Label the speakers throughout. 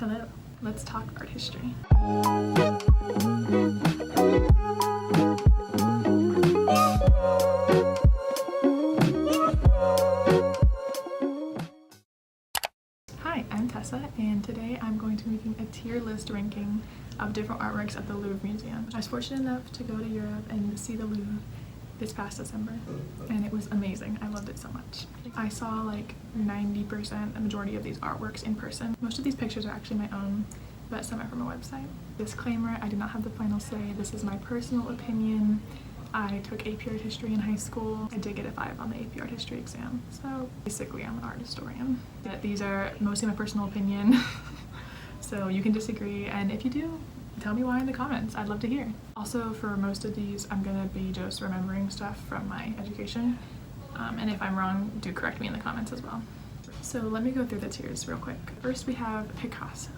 Speaker 1: Hello, let's talk art history. Hi, I'm Tessa, and today I'm going to be making a tier list ranking of different artworks at the Louvre Museum. I was fortunate enough to go to Europe and see the Louvre this past December, and it was amazing. I loved it so much. I saw like 90%, a majority of these artworks in person. Most of these pictures are actually my own, but some are from a website. Disclaimer, I do not have the final say. This is my personal opinion. I took AP Art History in high school. I did get a 5 on the AP Art History exam, so basically I'm an art historian. But these are mostly my personal opinion, so you can disagree, and if you do, tell me why in the comments. I'd love to hear. Also, for most of these, I'm gonna be just remembering stuff from my education, and if I'm wrong, do correct me in the comments as well. So let me go through the tiers real quick. First, we have Picasso.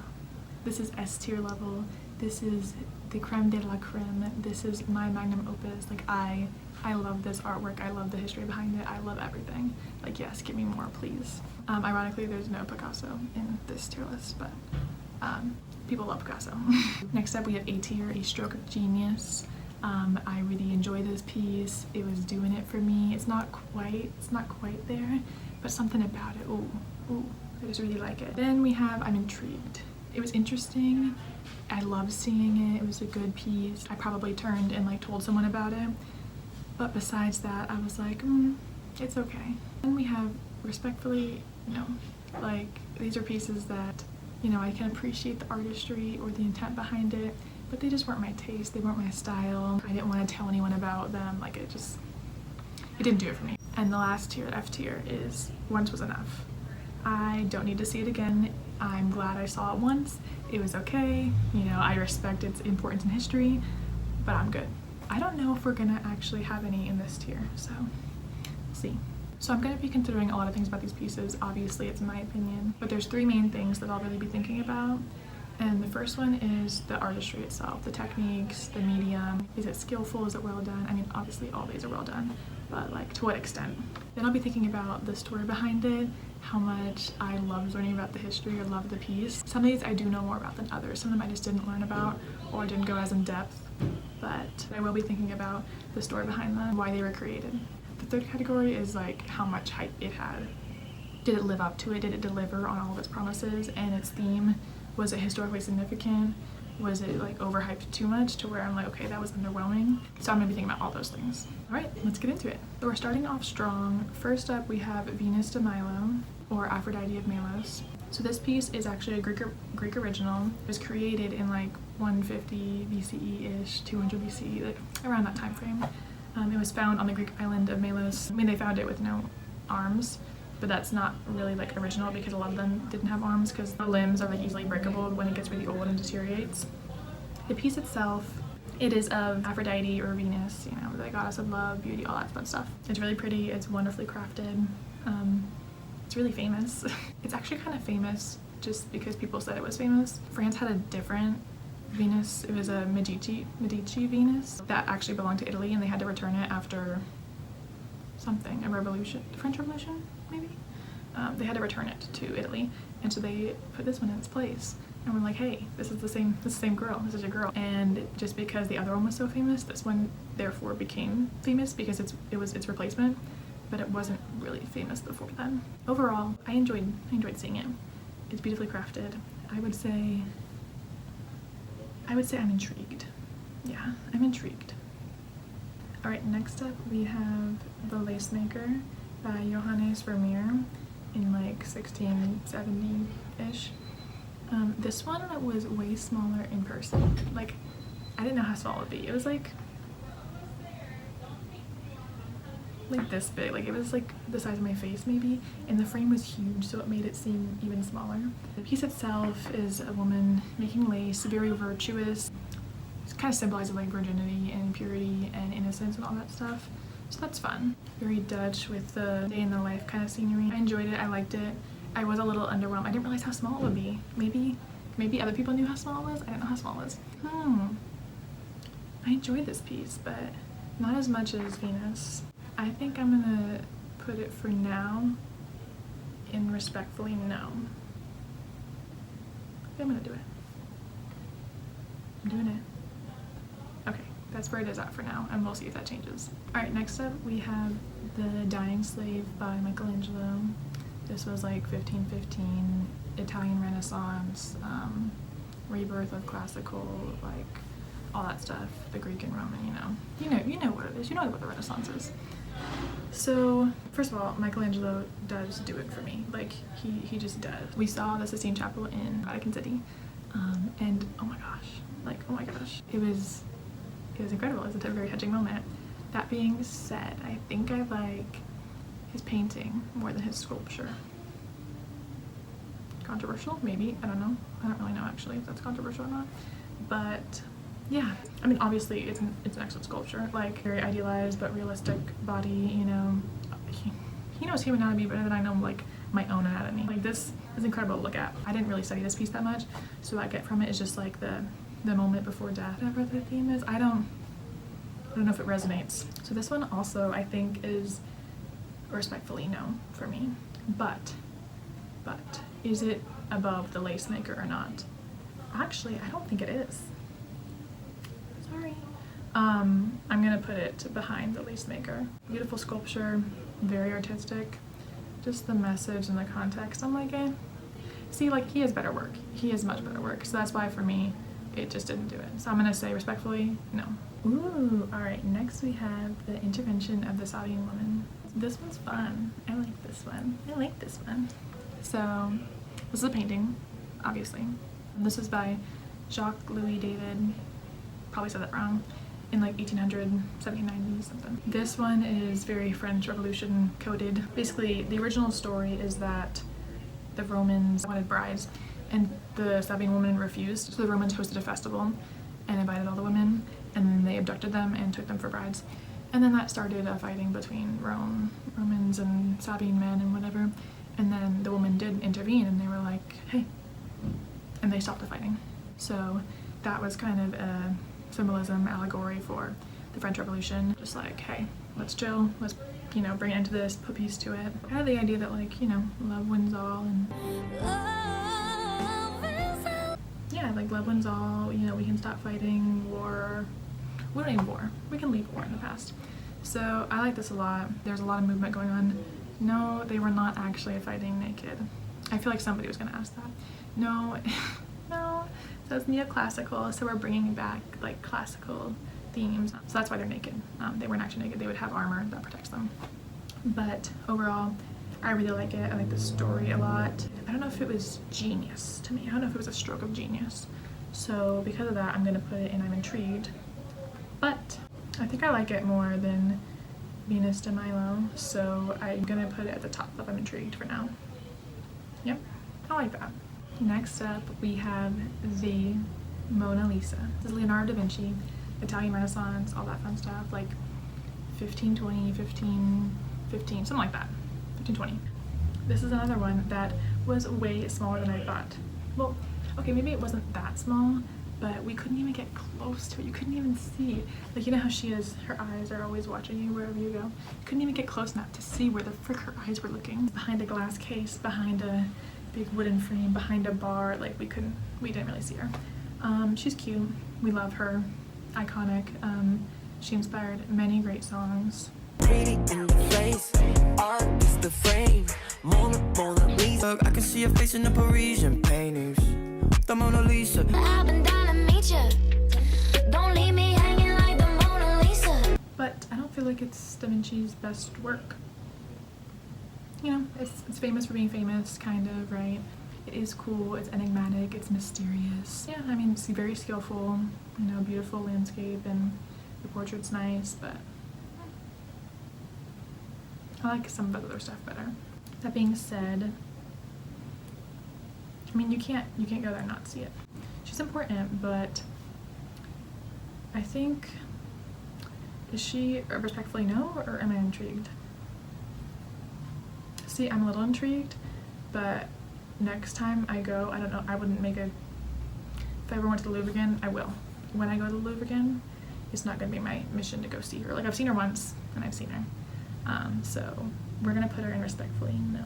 Speaker 1: This is S tier level. This is the creme de la creme. This is my magnum opus. Like, I love this artwork. I love the history behind it. I love everything. Like, yes, give me more, please. Ironically, there's no Picasso in this tier list, but people love Picasso. Next up, we have A tier, A Stroke of Genius. I really enjoy this piece. It was doing it for me. It's not quite there, but something about it. Ooh, I just really like it. Then we have I'm Intrigued. It was interesting. I loved seeing it. It was a good piece. I probably turned and like told someone about it, but besides that, I was like, it's okay. Then we have Respectfully, no. Like, these are pieces that, you know, I can appreciate the artistry or the intent behind it, but they just weren't my taste. They weren't my style. I didn't want to tell anyone about them. Like, it didn't do it for me. And the last tier, F tier, is Once Was Enough. I don't need to see it again. I'm glad I saw it once. It was okay. You know, I respect its importance in history, but I'm good. I don't know if we're gonna actually have any in this tier, so we'll see. So I'm going to be considering a lot of things about these pieces. Obviously, it's my opinion, but there's 3 main things that I'll really be thinking about. And the first one is the artistry itself, the techniques, the medium. Is it skillful? Is it well done? I mean, obviously all these are well done, but like, to what extent? Then I'll be thinking about the story behind it, how much I loved learning about the history or loved the piece. Some of these I do know more about than others. Some of them I just didn't learn about or didn't go as in depth, but I will be thinking about the story behind them, why they were created. The third category is like how much hype it had. Did it live up to it? Did it deliver on all of its promises and its theme? Was it historically significant? Was it like overhyped too much to where I'm like, okay, that was underwhelming? So I'm gonna be thinking about all those things. All right, let's get into it. So we're starting off strong. First up, we have Venus de Milo, or Aphrodite of Melos. So this piece is actually a Greek original. It was created in like 150 BCE-ish, 200 BCE, like around that time frame. It was found on the Greek island of Melos. I mean, they found it with no arms, but that's not really like original because a lot of them didn't have arms because the limbs are like easily breakable when it gets really old and deteriorates. The piece itself, it is of Aphrodite or Venus, you know, the goddess of love, beauty, all that fun stuff. It's really pretty, it's wonderfully crafted. It's really famous. It's actually kind of famous just because people said it was famous. France had a different Venus. It was a Medici Venus that actually belonged to Italy, and they had to return it after something, a revolution, the French Revolution, maybe? They had to return it to Italy, and so they put this one in its place. And we're like, hey, this is the same girl. This is a girl. And just because the other one was so famous, this one therefore became famous because it was its replacement, but it wasn't really famous before then. Overall, I enjoyed seeing it. It's beautifully crafted. I would say I'm intrigued. Yeah, I'm intrigued. All right, next up we have The Lace Maker by Johannes Vermeer in like 1670-ish. This one was way smaller in person. Like, I didn't know how small it would be. It was like this big. Like, it was like the size of my face maybe, and the frame was huge, so it made it seem even smaller. The piece itself is a woman making lace, very virtuous. It kind of symbolizes like virginity and purity and innocence and all that stuff, so that's fun. Very Dutch with the day in the life kind of scenery. I enjoyed it. I liked it. I was a little underwhelmed. I didn't realize how small it would be. Maybe other people knew how small it was. I didn't know how small it was. I enjoyed this piece, but not as much as Venus. I think I'm gonna put it for now in Respectfully no. I'm gonna do it. I'm doing it. Okay, that's where it is at for now, and we'll see if that changes. Alright, next up we have The Dying Slave by Michelangelo. This was like 1515, Italian Renaissance, rebirth of classical, like all that stuff, the Greek and Roman, you know what it is, you know what the Renaissance is. So first of all, Michelangelo does do it for me, like he just does. We saw the Sistine Chapel in Vatican City, and oh my gosh, it was incredible. It was a very touching moment. That being said, I think I like his painting more than his sculpture. Controversial, maybe, I don't know. I don't really know actually if that's controversial or not, but yeah, I mean obviously it's an excellent sculpture, like very idealized but realistic body, you know. He knows human anatomy better than I know like my own anatomy. Like this is incredible to look at. I didn't really study this piece that much, so what I get from it is just like the moment before death, whatever the theme is. I don't know if it resonates. So this one also I think is respectfully no for me, but is it above the Lace Maker or not? Actually, I don't think it is. Sorry. I'm gonna put it behind the Lace Maker. Beautiful sculpture, very artistic. Just the message and the context, I'm like, eh. See, like he has better work. He has much better work. So that's why for me, it just didn't do it. So I'm gonna say respectfully, no. Ooh, all right, next we have The Intervention of the Sabine Woman. This one's fun. I like this one. I like this one. So this is a painting, obviously. This is by Jacques Louis David, probably said that wrong, in like 1800, 1790 something. This one is very French Revolution coded. Basically, the original story is that the Romans wanted brides and the Sabine woman refused. So the Romans hosted a festival and invited all the women, and then they abducted them and took them for brides. And then that started a fighting between Romans and Sabine men and whatever. And then the woman did intervene and they were like, hey, and they stopped the fighting. So that was kind of a symbolism, allegory for the French Revolution. Just like, hey, let's chill, let's, you know, bring it into this, put peace to it. Kind of the idea that like, you know, love wins all, and yeah, like love wins all, you know, we can stop fighting, war. We don't need war. We can leave war in the past. So I like this a lot. There's a lot of movement going on. No, they were not actually fighting naked. I feel like somebody was gonna ask that. No, no. So it's neoclassical, so we're bringing back like classical themes. So that's why they're naked. They weren't actually naked. They would have armor that protects them. But overall, I really like it. I like the story a lot. I don't know if it was genius to me. I don't know if it was a stroke of genius. So because of that, I'm gonna put it in I'm intrigued. But I think I like it more than Venus de Milo, so I'm gonna put it at the top of I'm intrigued for now. Yep, I like that. Next up, we have the Mona Lisa. This is Leonardo da Vinci, Italian Renaissance, all that fun stuff, like 1520, 1515, something like that, 1520. This is another one that was way smaller than I thought. Well, okay, maybe it wasn't that small, but we couldn't even get close to it. You couldn't even see. Like, you know how she is, her eyes are always watching you wherever you go. You couldn't even get close enough to see where the frick her eyes were looking. Behind a glass case, behind a big wooden frame, behind a bar, like we didn't really see her. She's cute. We love her. Iconic. She inspired many great songs.
Speaker 2: Pretty in the face, art is the frame. Mona Lisa. I can see your face in the Parisian paintings. The Mona Lisa. I've been down to meet you. Don't leave me hanging like the Mona Lisa.
Speaker 1: But I don't feel like it's Da Vinci's best work. You know, it's famous for being famous, kind of, right? It is cool, it's enigmatic, it's mysterious. Yeah, I mean, it's very skillful, you know, beautiful landscape, and the portrait's nice, but I like some of the other stuff better. That being said, I mean, you can't go there and not see it. She's important, but I think, is she respectfully no, or am I intrigued? See, I'm a little intrigued, but next time I go, I don't know, I wouldn't make a, if I ever went to the Louvre again, I will. When I go to the Louvre again, it's not gonna be my mission to go see her. Like, I've seen her once, and I've seen her. So we're gonna put her in respectfully no.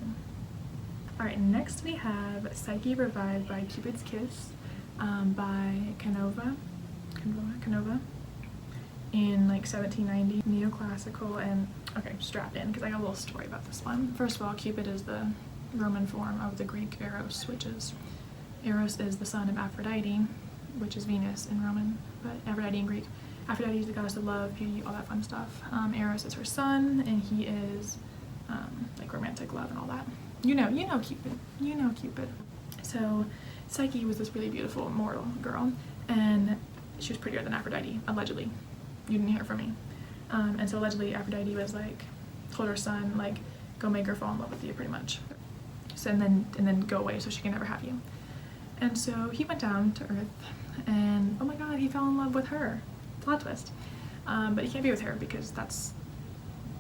Speaker 1: Alright, next we have Psyche Revived by Cupid's Kiss by Canova in like 1790, neoclassical. And okay, strap in because I got a little story about this one. First of all, Cupid is the Roman form of the Greek Eros, which is Eros is the son of Aphrodite, which is Venus in Roman, but Aphrodite in Greek. Aphrodite is the goddess of love, beauty, all that fun stuff. Eros is her son, and he is like romantic love and all that. You know Cupid. So Psyche was this really beautiful mortal girl, and she was prettier than Aphrodite, allegedly. You didn't hear from me. And so allegedly Aphrodite was like, told her son, like, go make her fall in love with you, pretty much. So and then go away so she can never have you. And so he went down to Earth, and oh my god, he fell in love with her. Plot twist. But he can't be with her because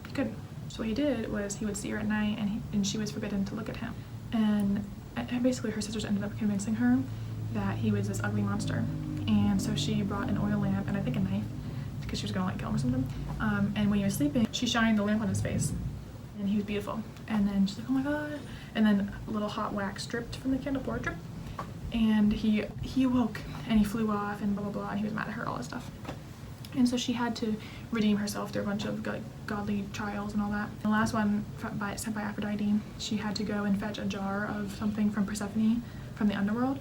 Speaker 1: he couldn't. So what he did was he would see her at night, and she was forbidden to look at him. And basically her sisters ended up convincing her that he was this ugly monster. And so she brought an oil lamp and I think a knife because she was gonna like kill him or something. And when he was sleeping, she shined the lamp on his face, and he was beautiful. And then she's like, oh my god. And then a little hot wax dripped from the candle, pour drip. And he awoke and he flew off and blah blah blah, and he was mad at her, all this stuff. And so she had to redeem herself through a bunch of godly trials and all that. The last one, sent by Aphrodite, she had to go and fetch a jar of something from Persephone from the underworld.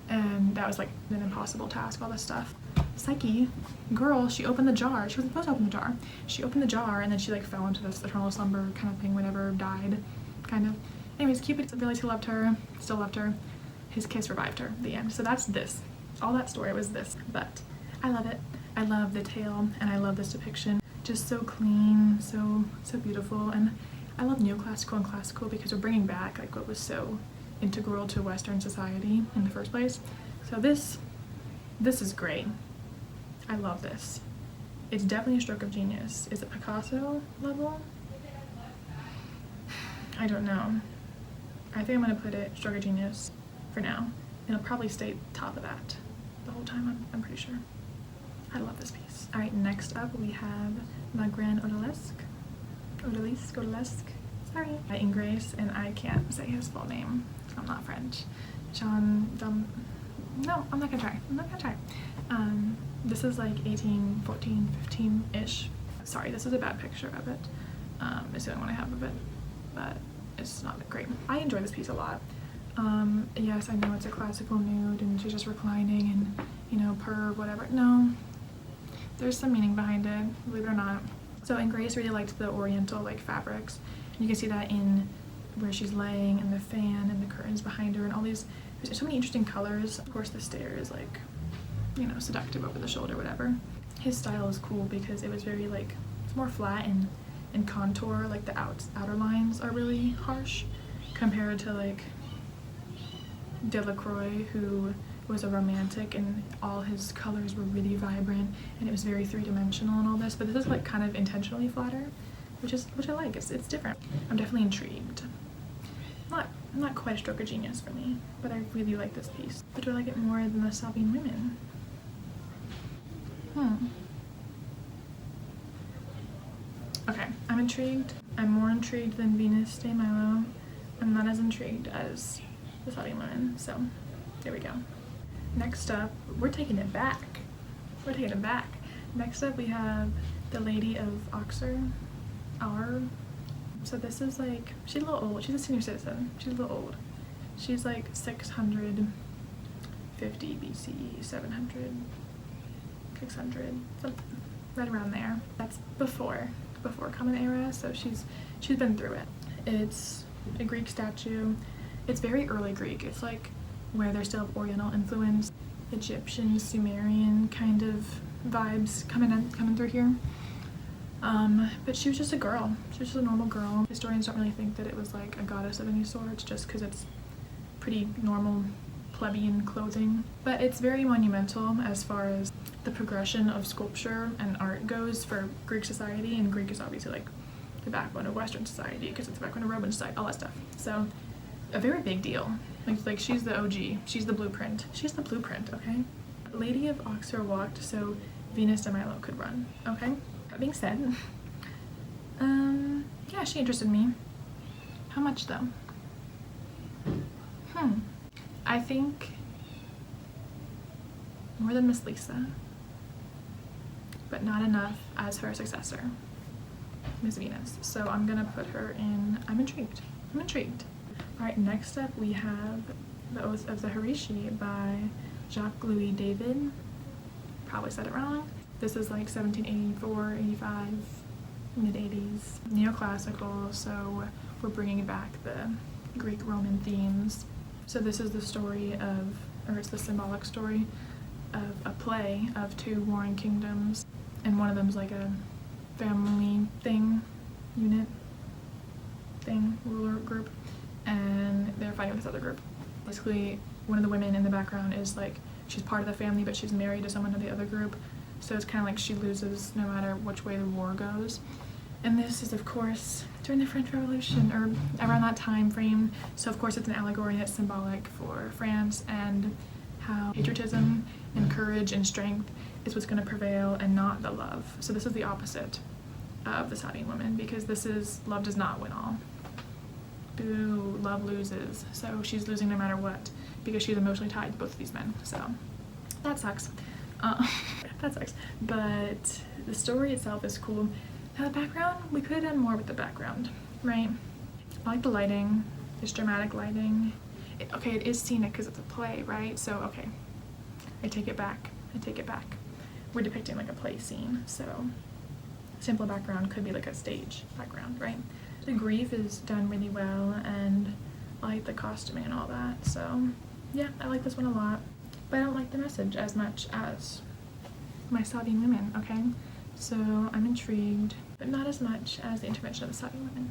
Speaker 1: And that was like an impossible task, all this stuff. Psyche, girl, she opened the jar. She wasn't supposed to open the jar. She opened the jar and then she like fell into this eternal slumber kind of thing, whatever, died, kind of. Anyways, Cupid realized he loved her, still loved her. His kiss revived her, the end. So that's this. All that story was this. But I love it. I love the tale, and I love this depiction. Just so clean, so beautiful. And I love neoclassical and classical because we're bringing back like what was so integral to Western society in the first place. So this is great. I love this. It's definitely a stroke of genius. Is it Picasso level? I don't know. I think I'm gonna put it stroke of genius for now. It'll probably stay top of that the whole time, I'm pretty sure. I love this piece. Alright, next up we have La Grande Odalisque, sorry, by Ingrace, and I can't say his full name. I'm not French. No, I'm not gonna try. This is like 1814, 15-ish. Sorry, this is a bad picture of it. It's the only one I have of it, but it's not great. I enjoy this piece a lot. Yes, I know it's a classical nude and she's just reclining and, you know, purr, whatever. No, there's some meaning behind it, believe it or not. So Ingrace really liked the oriental like fabrics. You can see that in where she's laying and the fan and the curtains behind her and all these, there's so many interesting colors. Of course the stare is like, you know, seductive over the shoulder, whatever. His style is cool because it was very like, it's more flat and contour, like the outer lines are really harsh compared to like Delacroix, who was a romantic and all his colors were really vibrant and it was very three-dimensional and all this, but this is like kind of intentionally flatter, which I like. It's different. I'm definitely intrigued. Not quite a stroke of genius for me, but I really like this piece. But do I like it more than the Sabine Women? Okay, I'm intrigued. I'm more intrigued than Venus de Milo. I'm not as intrigued as the Sabine Women, so there we go. Next up, we're taking it back. Next up we have the Lady of Auxerre. So this is like, she's a little old. She's a senior citizen. She's a little old. She's like 650 BCE, 700, 600, something right around there. That's before Common Era, so she's been through it. It's a Greek statue. It's very early Greek. It's like where there's still Oriental influence, Egyptian, Sumerian kind of vibes coming through here. But she was just a girl. She was just a normal girl. Historians don't really think that it was like a goddess of any sort, just because it's pretty normal plebeian clothing. But it's very monumental as far as the progression of sculpture and art goes for Greek society, and Greek is obviously like the backbone of Western society because it's the backbone of Roman society, all that stuff. So a very big deal. Like she's the OG. She's the blueprint. She's the blueprint, okay? Lady of Auxerre walked so Venus de Milo could run, okay? That being said, yeah, she interested me. How much though? I think more than Miss Lisa, but not enough as her successor, Miss Venus. So I'm gonna put her in. I'm intrigued. All right, next up we have The Oath of the Harishi by Jacques-Louis David. Probably said it wrong. This is like 1784, 85, mid-80s. Neoclassical, so we're bringing back the Greek-Roman themes. So this is the story of, or it's the symbolic story of a play of two warring kingdoms, and one of them's like a family thing, unit thing, ruler group, and they're fighting with this other group. Basically, one of the women in the background is like, she's part of the family, but she's married to someone of the other group, so it's kind of like she loses no matter which way the war goes. And this is, of course, during the French Revolution, or around that time frame, so of course it's an allegory and it's symbolic for France and how patriotism and courage and strength is what's going to prevail and not the love. So this is the opposite of the Sabine woman, because this is love does not win all. Boo, love loses. So she's losing no matter what, because she's emotionally tied to both of these men. So that sucks. That sucks. But the story itself is cool. Now the background, we could have done more with the background, right? I like the lighting. It's dramatic lighting. Okay, it is scenic because it's a play, right? So, okay, I take it back. We're depicting like a play scene, so simple background could be like a stage background, right? The grief is done really well, and I like the costuming and all that, so yeah, I like this one a lot. But I don't like the message as much as my Sabine women, okay? So I'm intrigued, but not as much as the intervention of the Sabine women,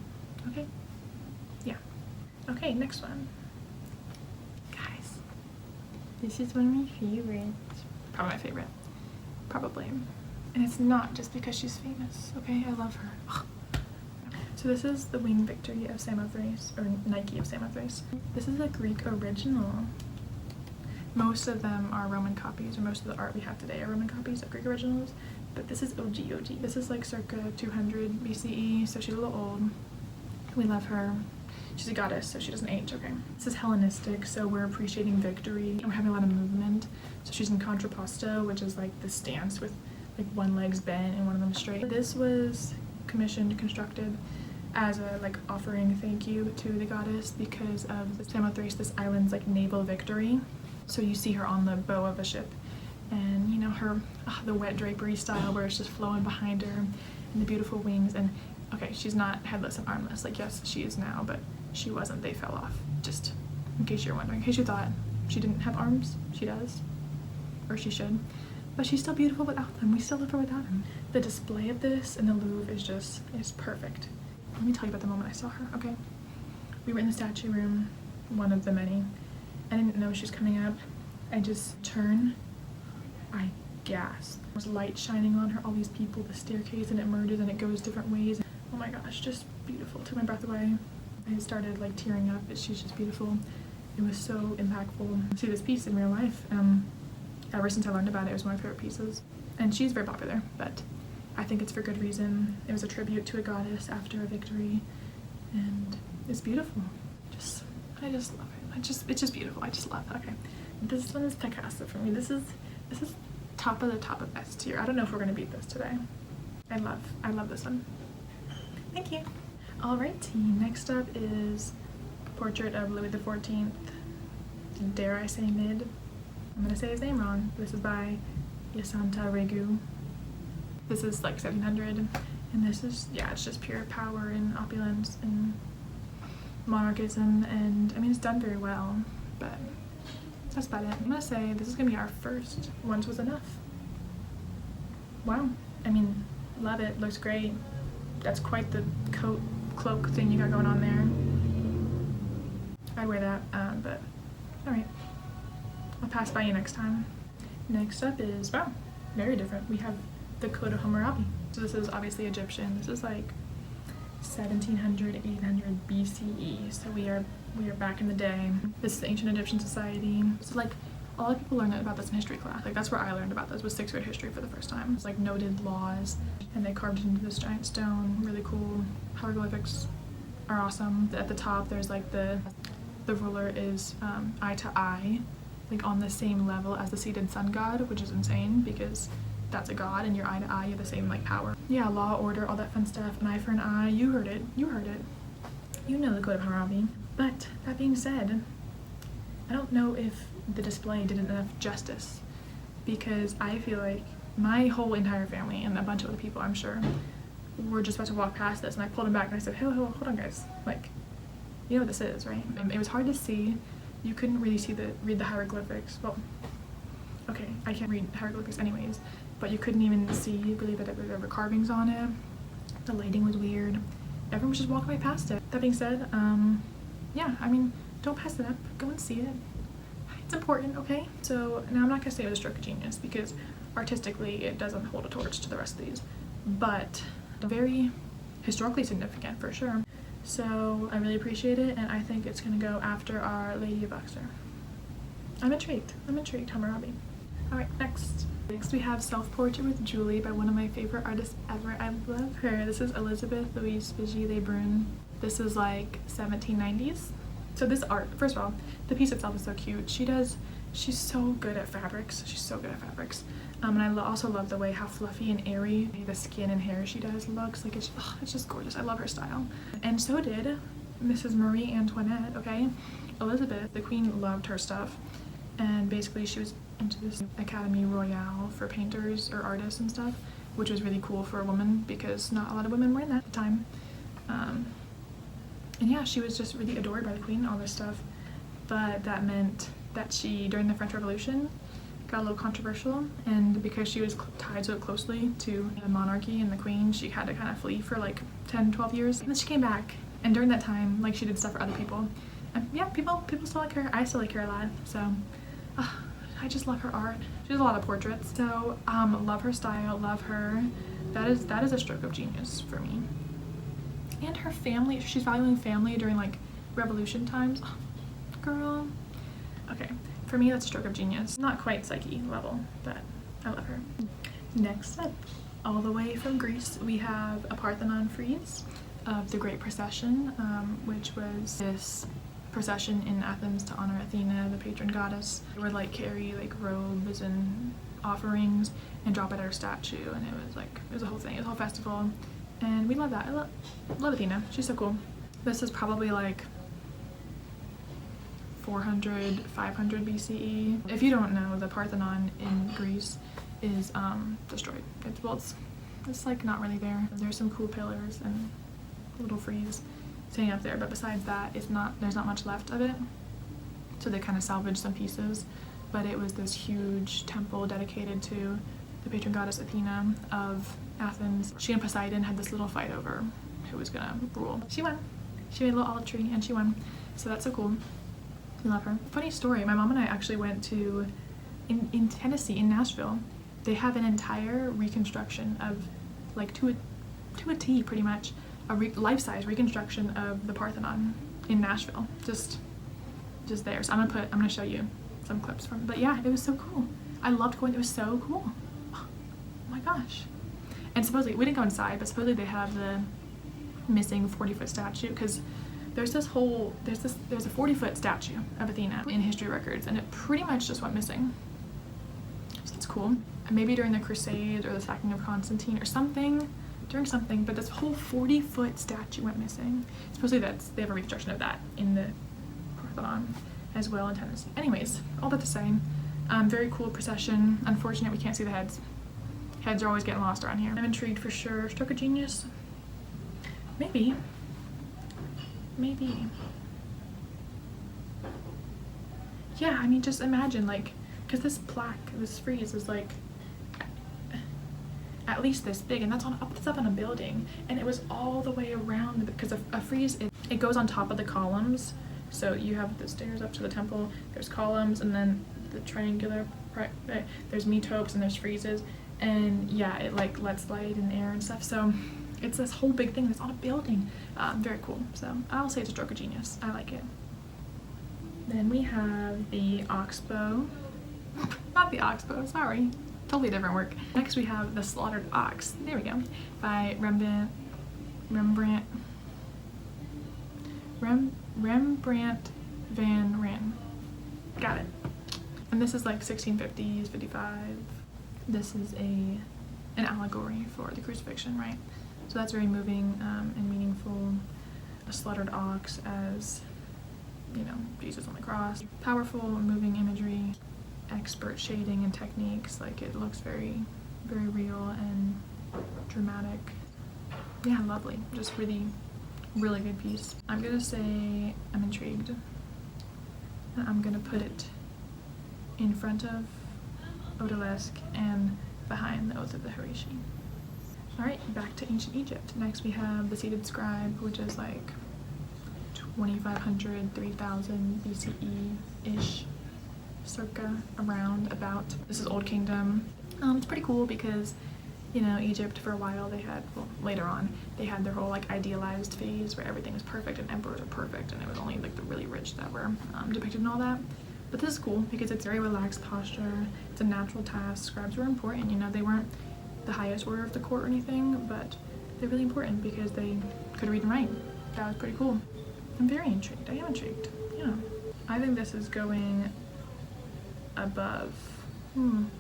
Speaker 1: okay? Yeah. Okay, next one. Guys, this is one of my favorites. Probably my favorite. Probably. And it's not just because she's famous, okay? I love her. So this is the Winged Victory of Samothrace, or Nike of Samothrace. This is a Greek original. Most of them are Roman copies, or most of the art we have today are Roman copies of Greek originals, but this is OG. This is like circa 200 BCE, so she's a little old. We love her. She's a goddess, so she doesn't age, okay? This is Hellenistic, so we're appreciating victory, and we're having a lot of movement. So she's in contrapposto, which is like the stance with like one leg's bent and one of them straight. This was commissioned, constructed as a like offering thank you to the goddess because of the Samothrace, this island's like naval victory. So you see her on the bow of a ship, and you know her, the wet drapery style where it's just flowing behind her, and the beautiful wings. And okay, she's not headless and armless, like yes she is now, but she wasn't, they fell off, just in case you're wondering, in case you thought she didn't have arms. She does, or she should, but she's still beautiful without them. We still love her without them. The display of this in the Louvre is perfect. Let me tell you about the moment I saw her, okay? We were in the statue room, one of the many. I didn't know she was coming up. I just turn, I gasped. There's light shining on her, all these people, the staircase, and it merges and it goes different ways. Oh my gosh, just beautiful. Took my breath away. I started like tearing up, but she's just beautiful. It was so impactful to see this piece in real life. Ever since I learned about it, it was one of my favorite pieces. And she's very popular, but I think it's for good reason. It was a tribute to a goddess after a victory, and it's beautiful. I just love it. It's just beautiful. I just love it. Okay, this one is Picasso for me. This is top of the top of S tier. I don't know if we're gonna beat this today. I love this one. Thank you. Alrighty, next up is Portrait of Louis XIV. Dare I say mid? I'm gonna say his name wrong. This is by Yasanta Regu. This is like 1700, and this is, yeah, it's just pure power and opulence and monarchism, and I mean it's done very well, but that's about it. I'm gonna say this is gonna be our first Once Was Enough. Wow, I mean, love it, looks great. That's quite the cloak thing you got going on there. I'd wear that, but all right, I'll pass by you next time. Next up is, wow, very different. We have the Code of Hammurabi. So this is obviously Egyptian. This is like 1700, 800 BCE. So we are back in the day. This is the Ancient Egyptian Society. So like a lot of people learn about this in history class. Like that's where I learned about this, was 6th grade history for the first time. It's like noted laws, and they carved it into this giant stone. Really cool. Hieroglyphics are awesome. At the top there's like the the ruler is eye to eye, like on the same level as the seated sun god, which is insane because that's a god and you're eye to eye, you have the same like power. Yeah, law, order, all that fun stuff. An eye for an eye. You heard it. You heard it. You know the code of Hammurabi. But that being said, I don't know if the display did enough justice, because I feel like my whole entire family and a bunch of other people, I'm sure, were just about to walk past this, and I pulled them back and I said, hey, hold on guys, like, you know what this is, right? And it was hard to see. You couldn't really read the hieroglyphics. Well, okay, I can't read hieroglyphics anyways, but you couldn't even see really that there were carvings on it. The lighting was weird. Everyone was just walking right past it. That being said, yeah, I mean, don't pass it up. Go and see it. It's important, okay? So now I'm not gonna say it was a stroke of genius because artistically it doesn't hold a torch to the rest of these, but very historically significant for sure. So I really appreciate it, and I think it's gonna go after Our Lady of Uxor. I'm intrigued, Hammurabi. All right, next we have Self-Portrait with Julie by one of my favorite artists ever. I love her. This is Elizabeth Louise Figi Le Brun. This is like 1790s. So this art, first of all, the piece itself is so cute. She's so good at fabrics. And I also love the way how fluffy and airy the skin and hair she does looks. Like it's just gorgeous. I love her style. And so did Mrs. Marie Antoinette, okay? Elizabeth, the queen, loved her stuff. And basically she was into this Academy Royale for painters or artists and stuff, which was really cool for a woman because not a lot of women were in that at the time. And yeah, she was just really adored by the queen, all this stuff. But that meant that she, during the French Revolution, got a little controversial, and because she was tied so closely to the monarchy and the queen, she had to kind of flee for like 10, 12 years. And then she came back, and during that time, like, she did stuff for other people. And yeah, people still like her. I still like her a lot, so I just love her art. She does a lot of portraits, so love her style, love her. That is a stroke of genius for me. And her family, she's valuing family during like revolution times. Oh, girl. Okay, for me that's a stroke of genius. Not quite Psyche level, but I love her. Next up, all the way from Greece, we have a Parthenon frieze of the Great Procession, which was this procession in Athens to honor Athena, the patron goddess. They would like carry like robes and offerings and drop it at her statue, and it was a whole thing, it was a whole festival. And we love that. I love Athena. She's so cool. This is probably like 400, 500 BCE. If you don't know, the Parthenon in Greece is destroyed. It's like not really there. There's some cool pillars and a little frieze sitting up there, but besides that, there's not much left of it. So they kind of salvaged some pieces, but it was this huge temple dedicated to the patron goddess Athena of Athens. She and Poseidon had this little fight over who was gonna rule. She won. She made a little olive tree and she won. So that's so cool. We love her. Funny story, my mom and I actually went to, in Tennessee, in Nashville, they have an entire reconstruction of, like to a T pretty much, a life-size reconstruction of the Parthenon in Nashville. Just there. So I'm gonna show you some clips from it. But yeah, it was so cool. I loved going, it was so cool. Oh my gosh. And supposedly, we didn't go inside, but supposedly they have the missing 40-foot statue, because there's a 40-foot statue of Athena in history records, and it pretty much just went missing. So that's cool. And maybe during the Crusades or the sacking of Constantine or something, but this whole 40-foot statue went missing. Supposedly they have a reconstruction of that in the Parthenon as well in Tennessee. Anyways, all that to say, very cool procession. Unfortunate we can't see the heads. Heads are always getting lost around here. I'm intrigued for sure. Stroke of genius? Maybe. Yeah, I mean, just imagine, like, because this frieze is like at least this big, and that's up on a building, and it was all the way around, because a frieze, it goes on top of the columns. So you have the stairs up to the temple, there's columns, and then the triangular, there's metopes and there's friezes. And yeah, it like lets light and air and stuff. So it's this whole big thing that's on a building. Very cool. So I'll say it's a stroke of genius. I like it. Then we have the oxbow. Not the oxbow, sorry. Totally different work. Next we have the Slaughtered Ox. There we go. By Rembrandt Van Ryn. Got it. And this is like 1650s, 55. This is an allegory for the crucifixion, right? So that's very moving and meaningful. A slaughtered ox as, you know, Jesus on the cross. Powerful, moving imagery, expert shading and techniques. Like, it looks very, very real and dramatic. Yeah, lovely. Just really, really good piece. I'm gonna say I'm intrigued. And I'm gonna put it in front of Odalisque and behind the Oath of the Harishi. Alright, back to ancient Egypt. Next we have the seated scribe, which is like 2500, 3000 BCE-ish, circa, around, about. This is Old Kingdom. It's pretty cool because, you know, Egypt for a while they had, well, later on, they had their whole like idealized phase where everything was perfect and emperors are perfect, and it was only like the really rich that were depicted and all that. But this is cool because it's very relaxed posture. It's a natural task. Scribes were important, you know, they weren't the highest order of the court or anything, but they're really important because they could read and write. That was pretty cool. I'm very intrigued. I am intrigued. Yeah. I think this is going above. I'm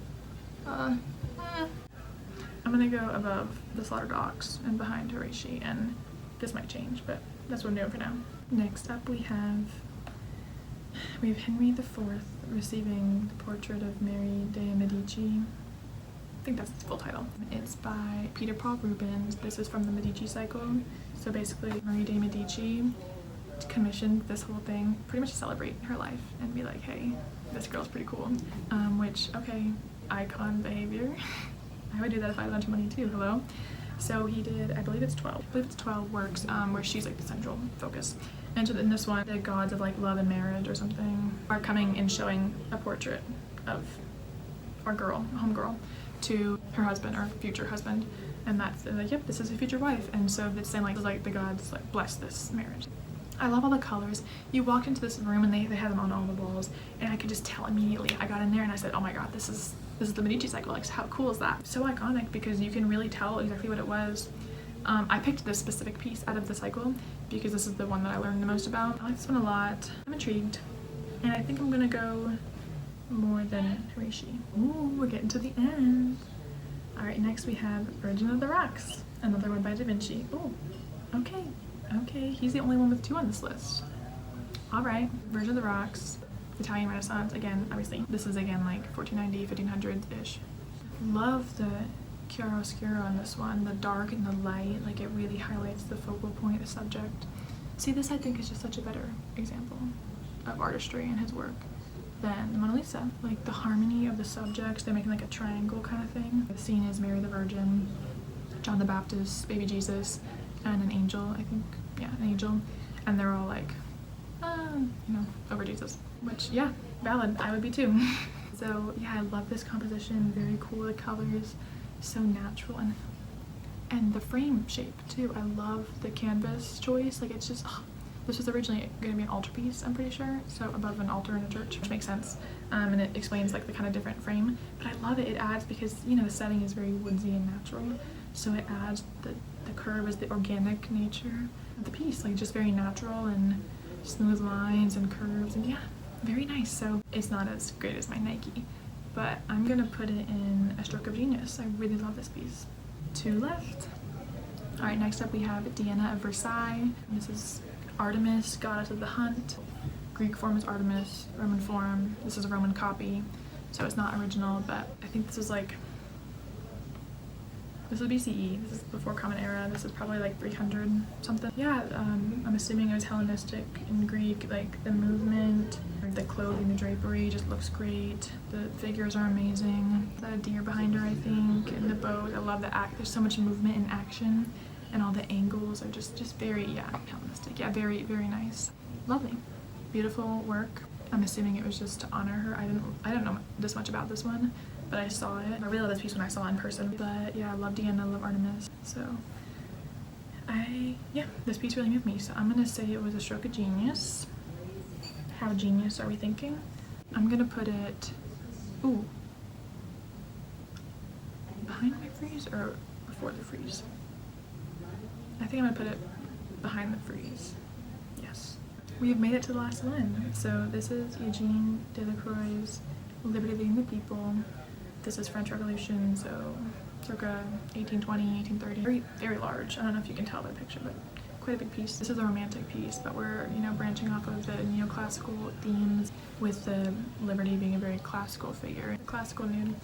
Speaker 1: gonna go above the slaughtered ox and behind Harishi, and this might change, but that's what I'm doing for now. Next up we have Henry IV receiving the portrait of Mary de' Medici. I think that's its full title. It's by Peter Paul Rubens. This is from the Medici cycle. So basically, Marie de' Medici commissioned this whole thing pretty much to celebrate her life and be like, hey, this girl's pretty cool. Which, okay, icon behavior. I would do that if I had a bunch of money too, hello? So he did, I believe it's 12 works where she's like the central focus. And so in this one, the gods of like love and marriage or something are coming and showing a portrait of our girl, homegirl, to her husband or future husband. And that's like, yep, this is a future wife. And so it's saying like the gods like bless this marriage. I love all the colors. You walked into this room and they had them on all the walls, and I could just tell immediately. I got in there and I said, oh my god, this is the Medici cycle. Like, how cool is that? So iconic because you can really tell exactly what it was. I picked this specific piece out of the cycle because this is the one that I learned the most about. I like this one a lot. I'm intrigued, and I think I'm gonna go more than Harishi. Ooh, we're getting to the end. All right, next we have Virgin of the Rocks, another one by Da Vinci. Ooh, okay, he's the only one with 2 on this list. All right, Virgin of the Rocks, Italian Renaissance. Again, obviously, this is again like 1490, 1500s-ish. Love the chiaroscuro on this one, the dark and the light. Like, it really highlights the focal point, the subject. See, this I think is just such a better example of artistry in his work than the Mona Lisa. Like, the harmony of the subjects, they're making like a triangle kind of thing. The scene is Mary the Virgin, John the Baptist, baby Jesus, and an angel, I think. Yeah, an angel. And they're all like, you know, over Jesus. Which, yeah, valid. I would be too. So, yeah, I love this composition. Very cool. The colors, so natural. And the frame shape, too. I love the canvas choice. Like, it's just, this was originally going to be an altarpiece, I'm pretty sure. So, above an altar in a church, which makes sense. And it explains, like, the kind of different frame. But I love it. It adds, because, you know, the setting is very woodsy and natural. So it adds the curve is the organic nature of the piece, like just very natural and smooth lines and curves, and yeah, very nice. So it's not as great as my Nike, but I'm gonna put it in a stroke of genius. I really love this piece. 2 left. All right, next up we have Diana of Versailles. This is Artemis, goddess of the hunt. Greek form is Artemis, Roman form. This is a Roman copy, so it's not original, but I think this is like, this is BCE, this is before Common Era, this is probably like 300 something. Yeah, I'm assuming it was Hellenistic in Greek, like the movement, the clothing, the drapery just looks great. The figures are amazing. The deer behind her, I think, and the boat. I love the act, there's so much movement and action, and all the angles are just very, yeah, Hellenistic. Yeah, very, very nice. Lovely. Beautiful work. I'm assuming it was just to honor her. I don't know this much about this one, but I saw it. I really love this piece when I saw it in person. But yeah, I love Diana, I love Artemis. So yeah, this piece really moved me. So I'm gonna say it was a stroke of genius. How genius are we thinking? I'm gonna put it, ooh, behind my frieze or before the frieze? I think I'm gonna put it behind the frieze. Yes. we have made it to the last one. So this is Eugene Delacroix's Liberty Leading the People. This is French Revolution, so circa 1820, 1830. Very, very large. I don't know if you can tell by the picture, but quite a big piece. This is a romantic piece, but we're, you know, branching off of the neoclassical themes, with the Liberty being a very classical figure, classical nude.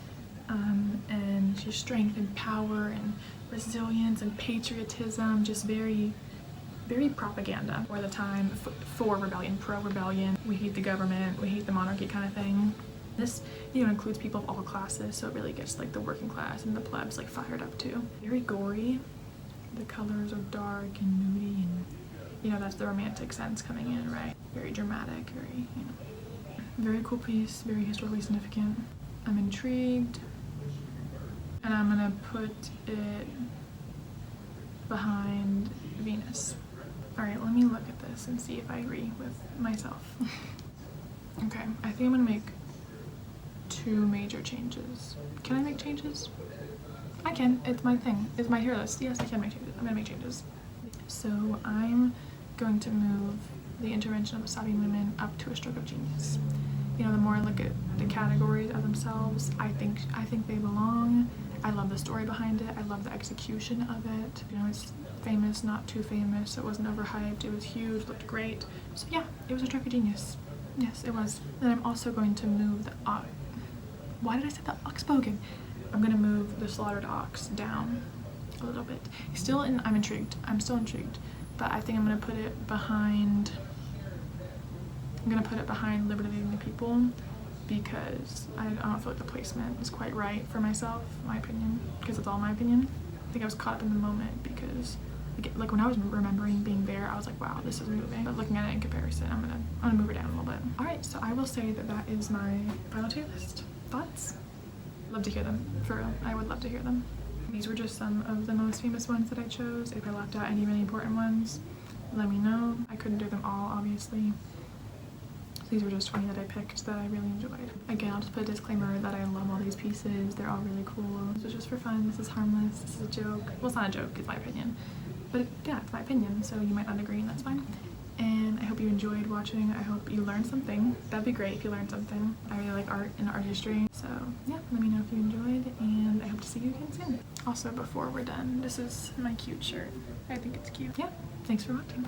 Speaker 1: And she's strength and power and resilience and patriotism, just very, very propaganda for the time, for rebellion, pro-rebellion. We hate the government, we hate the monarchy kind of thing. This, you know, includes people of all classes, so it really gets like the working class and the plebs like fired up too. Very gory. The colors are dark and moody, and you know, that's the romantic sense coming in, right? Very dramatic, very, you know, very cool piece, very historically significant. I'm intrigued, and I'm gonna put it behind Venus. All right, let me look at this and see if I agree with myself. Okay, I think I'm gonna make 2 major changes. Can I make changes? I can. It's my thing. It's my tier list. Yes, I can make changes. I'm gonna make changes. So I'm going to move the intervention of the Sabine women up to a stroke of genius. You know, the more I look at the categories of themselves, I think they belong. I love the story behind it. I love the execution of it. You know, it's famous, not too famous. It wasn't overhyped. It was huge. Looked great. So yeah, it was a stroke of genius. Yes, it was. Then I'm also going to move the why did I say the oxbogan? I'm gonna move the slaughtered ox down a little bit. I'm intrigued. I'm still intrigued, but I think I'm gonna put it behind. I'm gonna put it behind Liberty Leading the People, because I don't feel like the placement is quite right for myself, my opinion, because it's all my opinion. I think I was caught up in the moment because, like when I was remembering being there, I was like, wow, this is moving. But looking at it in comparison, I'm gonna move it down a little bit. All right, so I will say that is my final tier list. Thoughts? Love to hear them, for real. I would love to hear them. These were just some of the most famous ones that I chose. If I left out any really important ones, let me know. I couldn't do them all, obviously. These were just 20 that I picked that I really enjoyed. Again, I'll just put a disclaimer that I love all these pieces. They're all really cool. This is just for fun. This is harmless. This is a joke. Well, it's not a joke, it's my opinion. But yeah, it's my opinion, so you might not agree, and that's fine. And I hope you enjoyed watching. I hope you learned something. That'd be great if you learned something. I really like art and art history. So yeah, let me know if you enjoyed, and I hope to see you again soon. Also, before we're done, this is my cute shirt. I think it's cute. Yeah, thanks for watching.